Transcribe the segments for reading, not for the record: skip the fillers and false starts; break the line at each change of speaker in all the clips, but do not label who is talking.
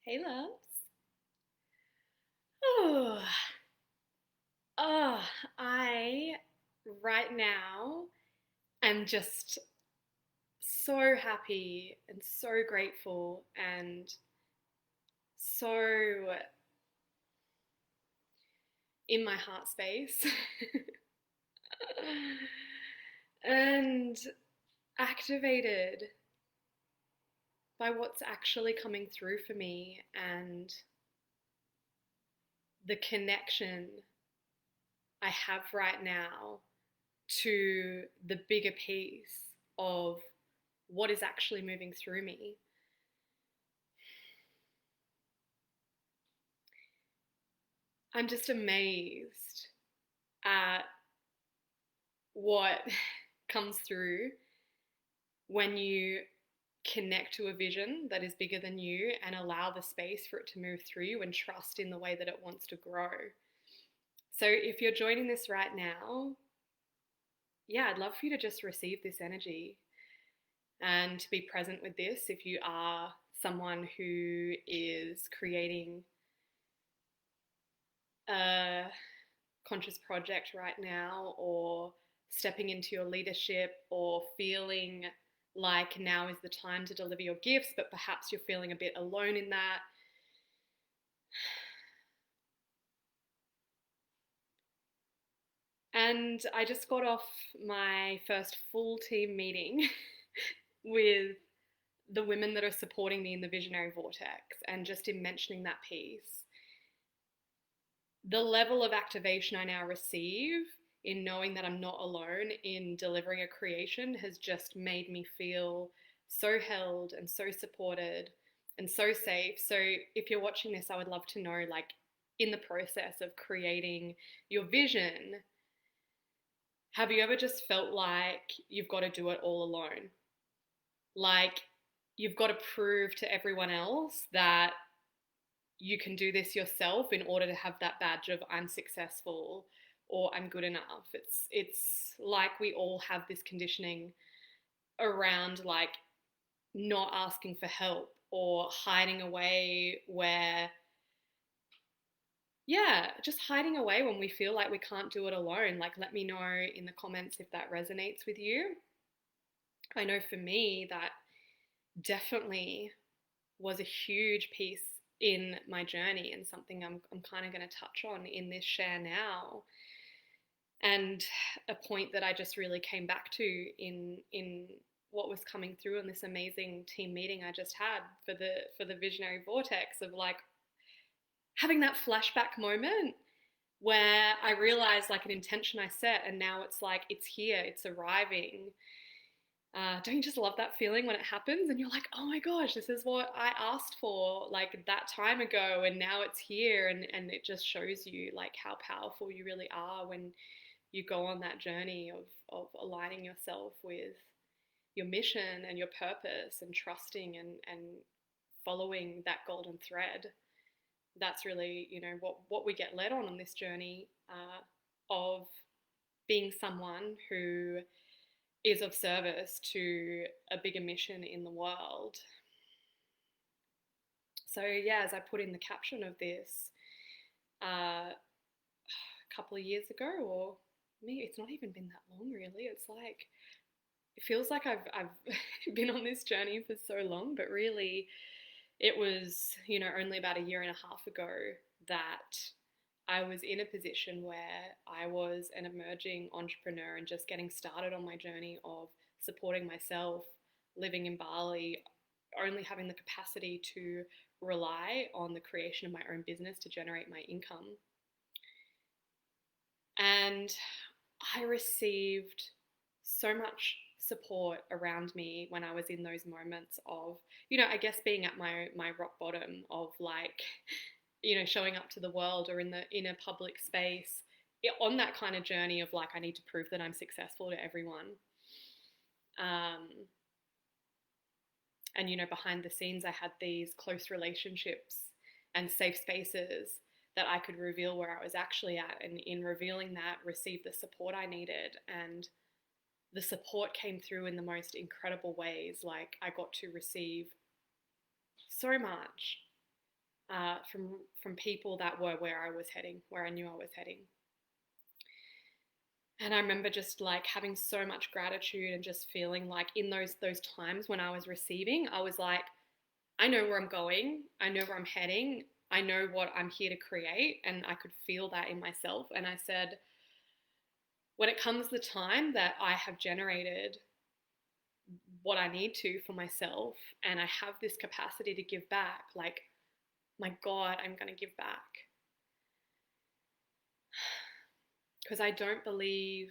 Hey, loves. Oh, oh, I right now am just so happy and so grateful and so in my heart space and activated by what's actually coming through for me and the connection I have right now to the bigger piece of what is actually moving through me. I'm just amazed at what comes through when you connect to a vision that is bigger than you and allow the space for it to move through you and trust in the way that it wants to grow. So, if you're joining this right now, yeah, I'd love for you to just receive this energy and to be present with this if you are someone who is creating a conscious project right now, or stepping into your leadership, or feeling like now is the time to deliver your gifts, but perhaps you're feeling a bit alone in that. And I just got off my first full team meeting with the women that are supporting me in the Visionary Vortex. And just in mentioning that piece, the level of activation I now receive in knowing that I'm not alone in delivering a creation has just made me feel so held and so supported and so safe. So if you're watching this, I would love to know, like, in the process of creating your vision, have you ever just felt like you've got to do it all alone? Like you've got to prove to everyone else that you can do this yourself in order to have that badge of I'm successful or I'm good enough. It's like we all have this conditioning around, like, not asking for help or hiding away where, yeah, just hiding away when we feel like we can't do it alone. Like, let me know in the comments if that resonates with you. I know for me that definitely was a huge piece in my journey and something I'm kind of going to touch on in this share now. And a point that I just really came back to in what was coming through in this amazing team meeting I just had for the Visionary Vortex, of like having that flashback moment where I realized, like, an intention I set and now it's like it's here, it's arriving. Don't you just love that feeling when it happens and you're like, oh my gosh, this is what I asked for like that time ago and now it's here, and it just shows you like how powerful you really are when you go on that journey of aligning yourself with your mission and your purpose and trusting and following that golden thread. That's really, what we get led on this journey of being someone who is of service to a bigger mission in the world. So, yeah, as I put in the caption of this, a couple of years ago, or maybe it's not even been that long, really. It's like, it feels like I've been on this journey for so long, but really, it was, only about a year and a half ago that I was in a position where I was an emerging entrepreneur and just getting started on my journey of supporting myself, living in Bali, only having the capacity to rely on the creation of my own business to generate my income. And I received so much support around me when I was in those moments of, I guess being at my rock bottom of, like, showing up to the world or in a public space, on that kind of journey of like, I need to prove that I'm successful to everyone. And behind the scenes, I had these close relationships and safe spaces that I could reveal where I was actually at, and in revealing that, receive the support I needed. And the support came through in the most incredible ways. Like, I got to receive so much from people that were where I was heading, where I knew I was heading. And I remember just like having so much gratitude and just feeling like in those times when I was receiving, I was like, I know where I'm going, I know where I'm heading, I know what I'm here to create, and I could feel that in myself. And I said, when it comes the time that I have generated what I need to for myself and I have this capacity to give back, like, my God, I'm going to give back. Because I don't believe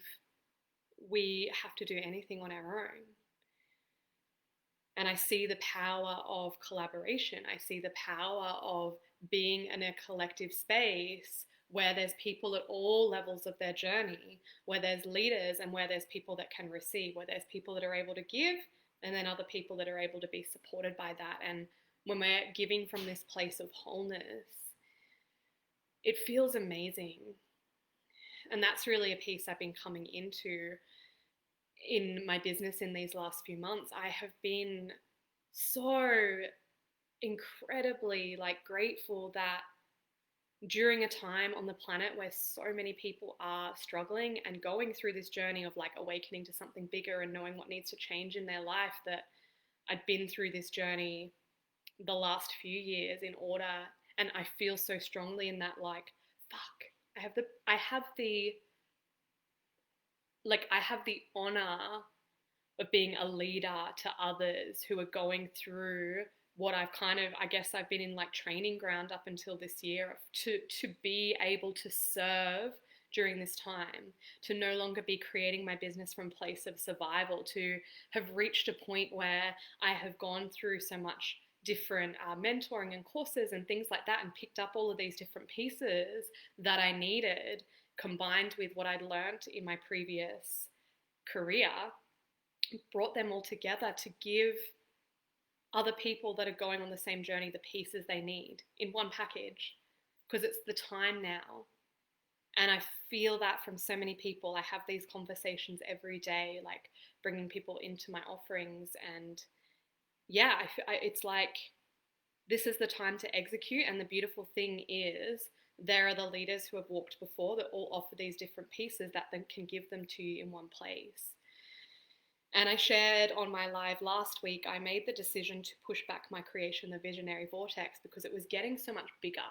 we have to do anything on our own. And I see the power of collaboration. I see the power of being in a collective space where there's people at all levels of their journey, where there's leaders and where there's people that can receive, where there's people that are able to give and then other people that are able to be supported by that. And when we're giving from this place of wholeness, it feels amazing. And that's really a piece I've been coming into in my business in these last few months. I have been so incredibly grateful that during a time on the planet where so many people are struggling and going through this journey of awakening to something bigger and knowing what needs to change in their life, that I'd been through this journey the last few years in order, and I feel so strongly in that, I have the honor of being a leader to others who are going through what I've I've been in training ground up until this year to be able to serve during this time, to no longer be creating my business from a place of survival, to have reached a point where I have gone through so much different mentoring and courses and things like that and picked up all of these different pieces that I needed, combined with what I'd learned in my previous career, brought them all together to give other people that are going on the same journey the pieces they need in one package, because it's the time now. And I feel that from so many people. I have these conversations every day, bringing people into my offerings, and yeah, it's like this is the time to execute. And the beautiful thing is there are the leaders who have walked before that all offer these different pieces that then can give them to you in one place. And I shared on my live last week, I made the decision to push back my creation, the Visionary Vortex, because it was getting so much bigger.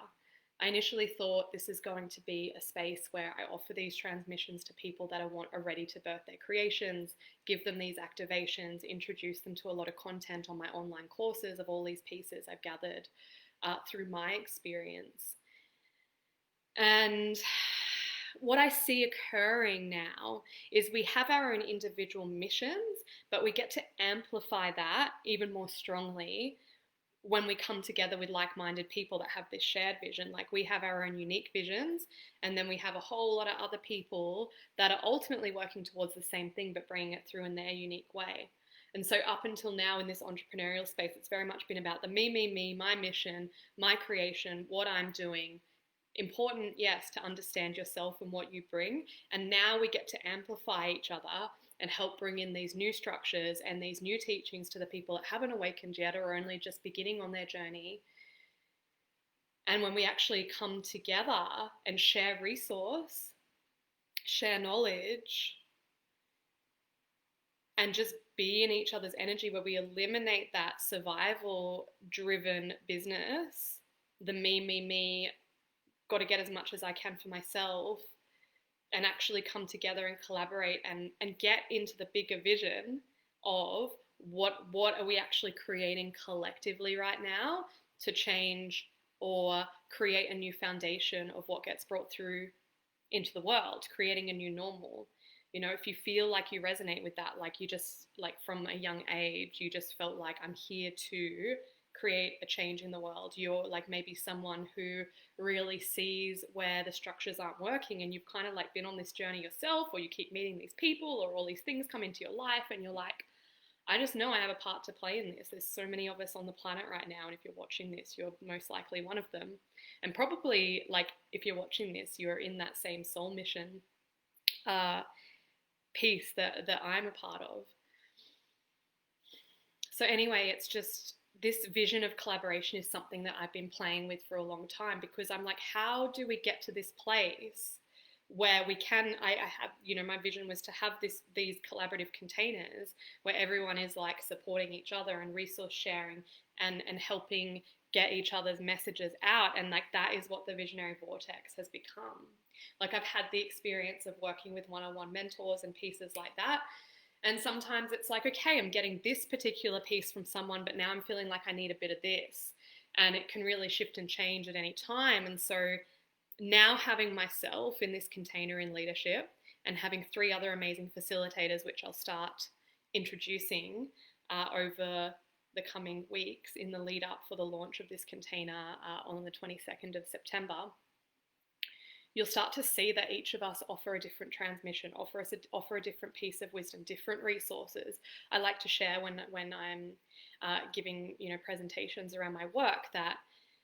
I initially thought this is going to be a space where I offer these transmissions to people that are ready to birth their creations, give them these activations, introduce them to a lot of content on my online courses of all these pieces I've gathered through my experience. And what I see occurring now is we have our own individual missions, but we get to amplify that even more strongly when we come together with like-minded people that have this shared vision. We have our own unique visions, and then we have a whole lot of other people that are ultimately working towards the same thing but bringing it through in their unique way. And so up until now in this entrepreneurial space, it's very much been about the me, my mission, my creation, what I'm doing. Important, yes, to understand yourself and what you bring. And now we get to amplify each other and help bring in these new structures and these new teachings to the people that haven't awakened yet or are only just beginning on their journey. And when we actually come together and share resource, share knowledge, and just be in each other's energy, where we eliminate that survival-driven business, the me, got to get as much as I can for myself, and actually come together and collaborate and get into the bigger vision of what are we actually creating collectively right now to change or create a new foundation of what gets brought through into the world, creating a new normal. If you feel like you resonate with that, you just from a young age, you just felt like I'm here to create a change in the world. You're maybe someone who really sees where the structures aren't working, and you've kind of been on this journey yourself, or you keep meeting these people, or all these things come into your life, and you're like, I just know I have a part to play in this. There's so many of us on the planet right now, and if you're watching this, you're most likely one of them. And probably if you're watching this, you're in that same soul mission piece that I'm a part of. So anyway, it's just this vision of collaboration is something that I've been playing with for a long time, because I'm like, how do we get to this place where we can, I have, my vision was to have these collaborative containers where everyone is like supporting each other and resource sharing and helping get each other's messages out. And like, that is what the Visionary Vortex has become. Like, I've had the experience of working with one-on-one mentors and pieces like that. And sometimes it's like, okay, I'm getting this particular piece from someone, but now I'm feeling like I need a bit of this. And it can really shift and change at any time. And so now having myself in this container in leadership and having 3 other amazing facilitators, which I'll start introducing over the coming weeks in the lead up for the launch of this container on the 22nd of September, you'll start to see that each of us offer a different transmission, offer a different piece of wisdom, different resources. I like to share when I'm giving presentations around my work, that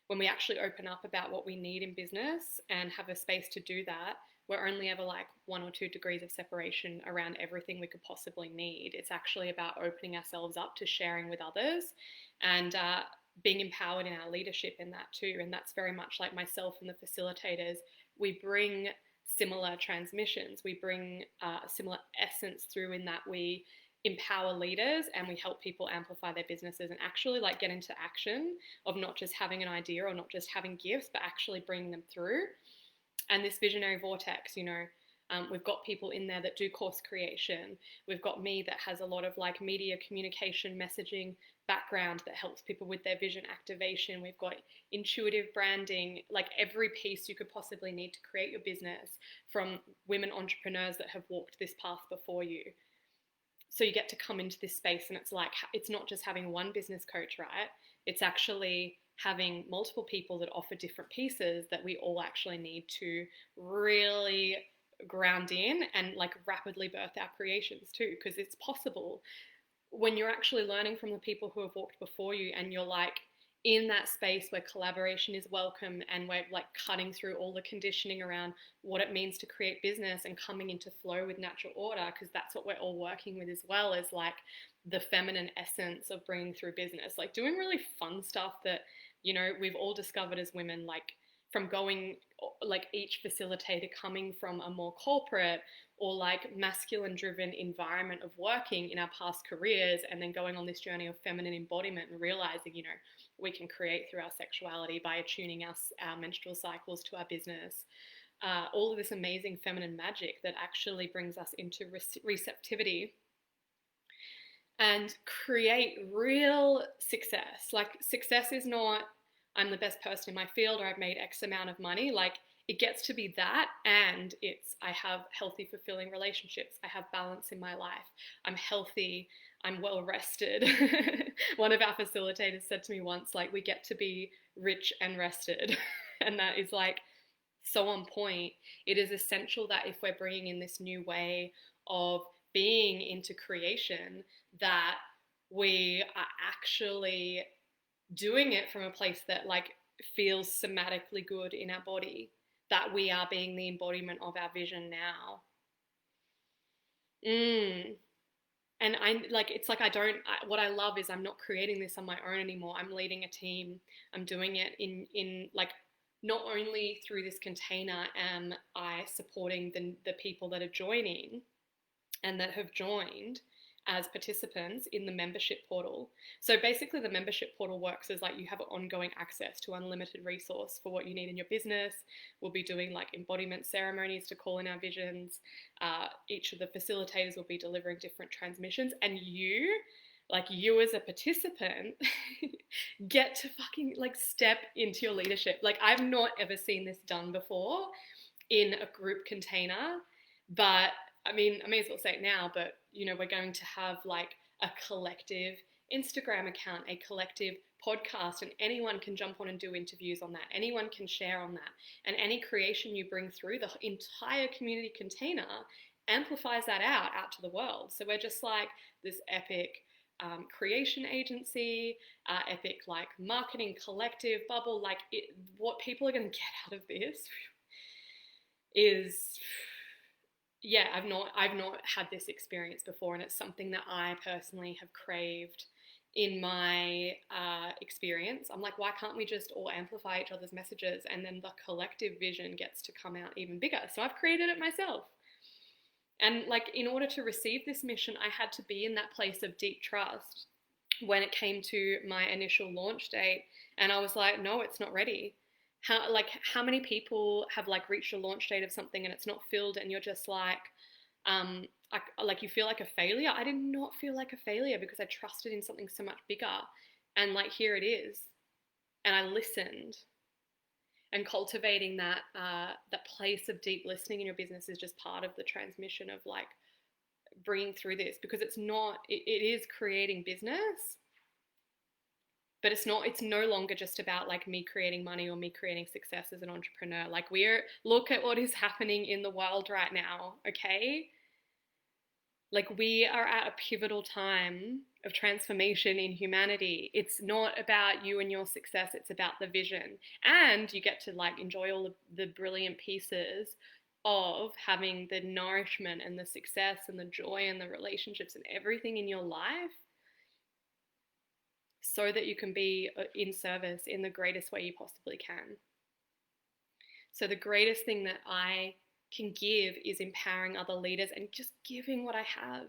when we actually open up about what we need in business and have a space to do that, we're only ever like 1 or 2 degrees of separation around everything we could possibly need. It's actually about opening ourselves up to sharing with others and being empowered in our leadership in that too. And that's very much like myself and the facilitators. We bring similar transmissions. We bring similar essence through, in that we empower leaders and we help people amplify their businesses and actually like get into action of not just having an idea or not just having gifts, but actually bringing them through. And this Visionary Vortex, we've got people in there that do course creation. We've got me that has a lot of like media communication messaging background that helps people with their vision activation. We've got intuitive branding, like every piece you could possibly need to create your business, from women entrepreneurs that have walked this path before you. So you get to come into this space and it's like, it's not just having one business coach, right? It's actually having multiple people that offer different pieces that we all actually need to really ground in and like rapidly birth our creations too, because it's possible when you're actually learning from the people who have walked before you and you're like in that space where collaboration is welcome and we're like cutting through all the conditioning around what it means to create business and coming into flow with natural order, because that's what we're all working with as well, as like the feminine essence of bringing through business, like doing really fun stuff that we've all discovered as women, like from going, like each facilitator coming from a more corporate or like masculine driven environment of working in our past careers, and then going on this journey of feminine embodiment and realizing, we can create through our sexuality by attuning our menstrual cycles to our business. All of this amazing feminine magic that actually brings us into receptivity and create real success. Like, success is not, I'm the best person in my field or I've made X amount of money. Like, it gets to be that, and it's, I have healthy, fulfilling relationships. I have balance in my life. I'm healthy. I'm well rested. One of our facilitators said to me once, like, we get to be rich and rested. And that is like so on point. It is essential that if we're bringing in this new way of being into creation, that we are actually doing it from a place that like feels somatically good in our body, that we are being the embodiment of our vision now. And I'm like, it's like what I love is I'm not creating this on my own anymore. I'm leading a team. I'm doing it in like, not only through this container am I supporting the people that are joining and that have joined as participants in the membership portal. So basically the membership portal works as like you have ongoing access to unlimited resource for what you need in your business. We'll be doing like embodiment ceremonies to call in our visions. Each of the facilitators will be delivering different transmissions, and you as a participant get to fucking like step into your leadership. Like, I've not ever seen this done before in a group container, but I mean, I may as well say it now, but we're going to have like a collective Instagram account, a collective podcast, and anyone can jump on and do interviews on that. Anyone can share on that. And any creation you bring through, the entire community container amplifies that out to the world. So we're just like this epic creation agency, epic like marketing collective bubble. Like, what people are going to get out of this is, yeah, I've not had this experience before, and it's something that I personally have craved in my experience. I'm like, why can't we just all amplify each other's messages, and then the collective vision gets to come out even bigger? So I've created it myself. And like, in order to receive this mission, I had to be in that place of deep trust when it came to my initial launch date. And I was like, no, it's not ready. How many people have like reached a launch date of something and it's not filled, and you're just like, like you feel like a failure? I did not feel like a failure because I trusted in something so much bigger. And like, here it is. And I listened. And cultivating that place of deep listening in your business is just part of the transmission of like bringing through this, because it's not, it is creating business, but it's no longer just about like me creating money or me creating success as an entrepreneur. Like, look at what is happening in the world right now, okay? Like, we are at a pivotal time of transformation in humanity. It's not about you and your success, it's about the vision. And you get to like enjoy all of the brilliant pieces of having the nourishment and the success and the joy and the relationships and everything in your life, so that you can be in service in the greatest way you possibly can. So the greatest thing that I can give is empowering other leaders and just giving what I have.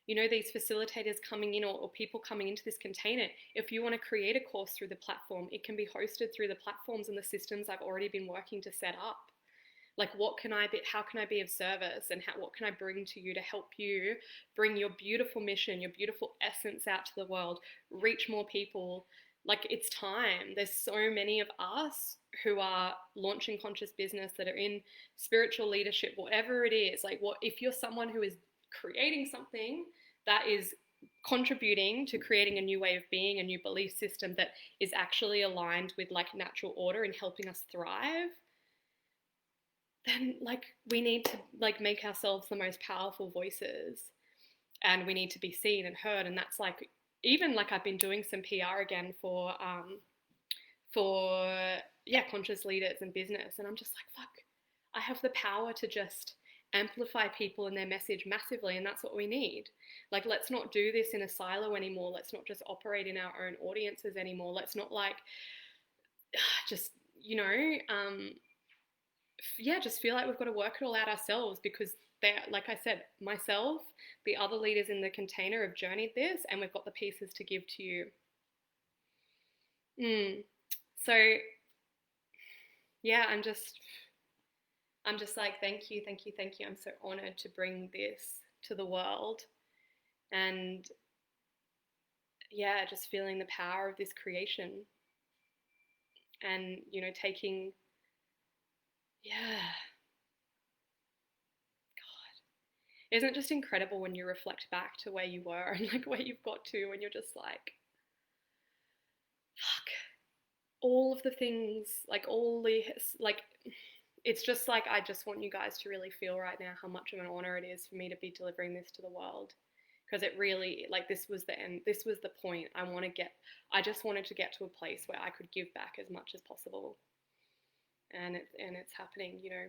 You know, these facilitators coming in, or people coming into this container, if you want to create a course through the platform, it can be hosted through the platforms and the systems I've already been working to set up. Like, how can I be of service, and what can I bring to you to help you bring your beautiful mission, your beautiful essence out to the world, reach more people? Like, it's time. There's so many of us who are launching conscious business, that are in spiritual leadership, whatever it is. Like, if you're someone who is creating something that is contributing to creating a new way of being, a new belief system that is actually aligned with like natural order and helping us thrive, then like, we need to like make ourselves the most powerful voices, and we need to be seen and heard. And that's like, even like, I've been doing some PR again for conscious leaders and business, and I'm just like, fuck, I have the power to just amplify people and their message massively, and that's what we need. Like, let's not do this in a silo anymore. Let's not just operate in our own audiences anymore. Let's not like just, you know, just feel like we've got to work it all out ourselves, because they're, like I said, myself, the other leaders in the container have journeyed this, and we've got the pieces to give to you. So yeah, I'm just like, thank you. I'm so honored to bring this to the world, and yeah, just feeling the power of this creation, and you know, taking, isn't it just incredible when you reflect back to where you were and like where you've got to, and you're just like, fuck, all of the things, like all the, like, it's just like, I just want you guys to really feel right now how much of an honor it is for me to be delivering this to the world. Because it really, like, this was the end, this was the point. I just wanted to get to a place where I could give back as much as possible. And it's happening, you know.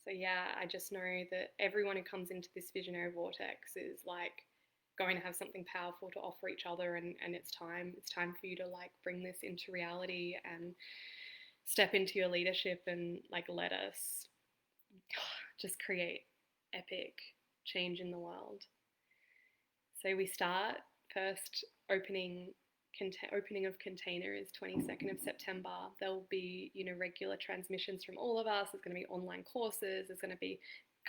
So yeah, I just know that everyone who comes into this Visionary Vortex is like going to have something powerful to offer each other, and it's time for you to like bring this into reality and step into your leadership, and like, let us just create epic change in the world. So we start first opening of container is 22nd of September. There will be, you know, regular transmissions from all of us. There's going to be online courses. There's going to be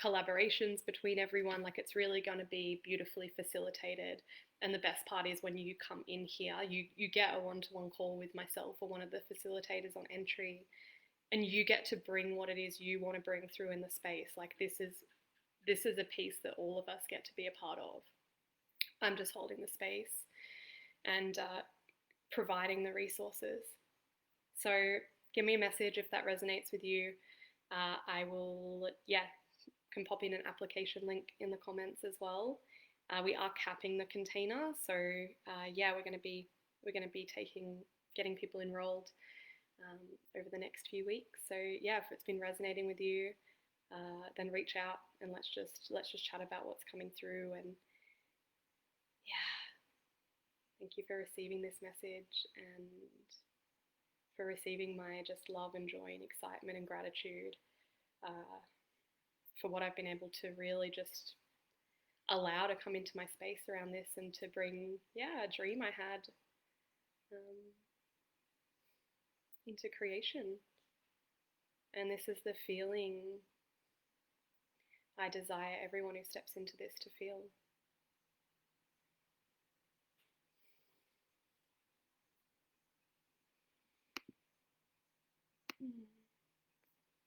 collaborations between everyone. Like, it's really going to be beautifully facilitated. And the best part is when you come in here, you get a one-to-one call with myself or one of the facilitators on entry, and you get to bring what it is you want to bring through in the space. Like, this is a piece that all of us get to be a part of. I'm just holding the space and providing the resources. So give me a message if that resonates with you. I will, can pop in an application link in the comments as well. We are capping the container, so we're going to be getting people enrolled over the next few weeks. So yeah, if it's been resonating with you, then reach out and let's just chat about what's coming through. And Thank you for receiving this message and for receiving my just love and joy and excitement and gratitude for what I've been able to really just allow to come into my space around this and to bring, a dream I had into creation. And this is the feeling I desire everyone who steps into this to feel.